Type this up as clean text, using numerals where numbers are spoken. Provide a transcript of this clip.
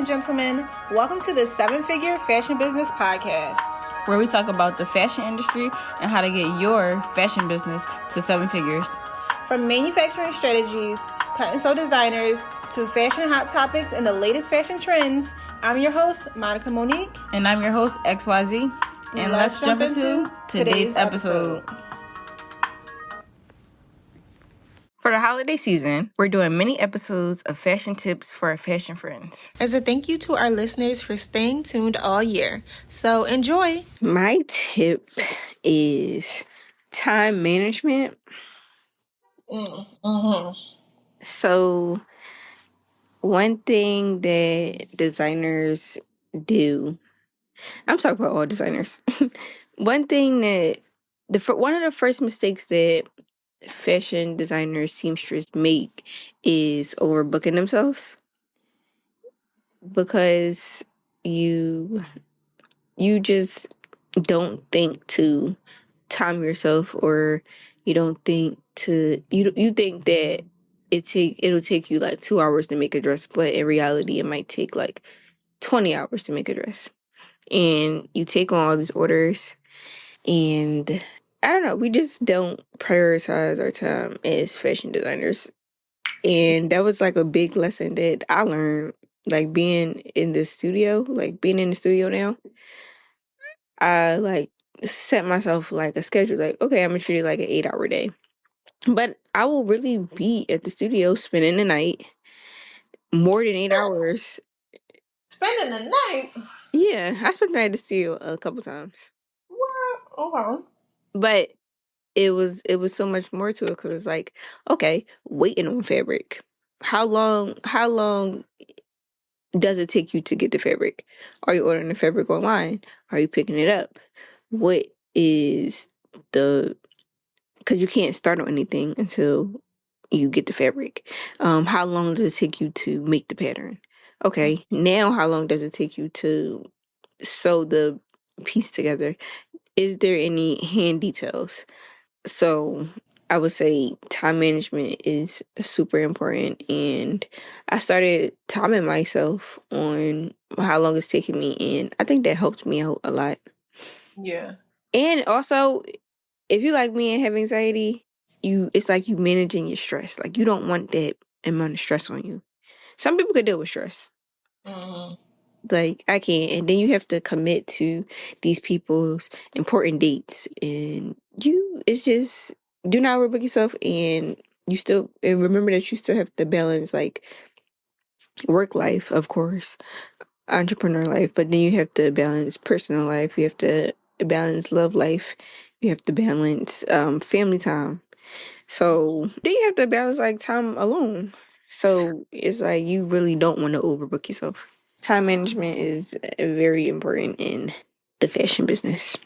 and gentlemen. Welcome to the Seven Figure Fashion Business Podcast, where we talk about the fashion industry and how to get your fashion business to seven figures. From manufacturing strategies, cut and sew designers, to fashion hot topics and the latest fashion trends, I'm your host, Monica Monique. And I'm your host, XYZ. And let's jump into today's episode. For the holiday season, we're doing mini episodes of fashion tips for our fashion friends. As a thank you to our listeners for staying tuned all year. So enjoy. My tip is time management. So one thing that designers do, I'm talking about all designers. One thing that one of the first mistakes that fashion designers, seamstress make is overbooking themselves, because you just don't think to time yourself, or you don't think to you think that it'll take you like 2 hours to make a dress, but in reality it might take like 20 hours to make a dress. And you take on all these orders, and I don't know, we just don't prioritize our time as fashion designers. And that was like a big lesson that I learned, like being in the studio now. I like set myself like a schedule, like, okay, I'm gonna treat it like an 8-hour day. But I will really be at the studio spending the night more than 8 hours. Spending the night? Yeah, I spent the night at the studio a couple times. What? Okay. But it was so much more to it, because it's like, okay, waiting on fabric. How long does it take you to get the fabric? Are you ordering the fabric online? Are you picking it up? What is the because you can't start on anything until you get the fabric. How long does it take you to make the pattern? Okay, now how long does it take you to sew the piece together? Is there any hand details? So I would say time management is super important, and I started timing myself on how long it's taking me, and I think that helped me out a lot. Yeah. And also, if you like me and have anxiety, it's like you managing your stress. Like, you don't want that amount of stress on you. Some people could deal with stress. Like, I can't. And then you have to commit to these people's important dates, and it's just, do not overbook yourself. And remember that you still have to balance like work life, of course, entrepreneur life, but then you have to balance personal life. You have to balance love life. You have to balance family time. So then you have to balance like time alone. So it's like you really don't want to overbook yourself. Time management is very important in the fashion business.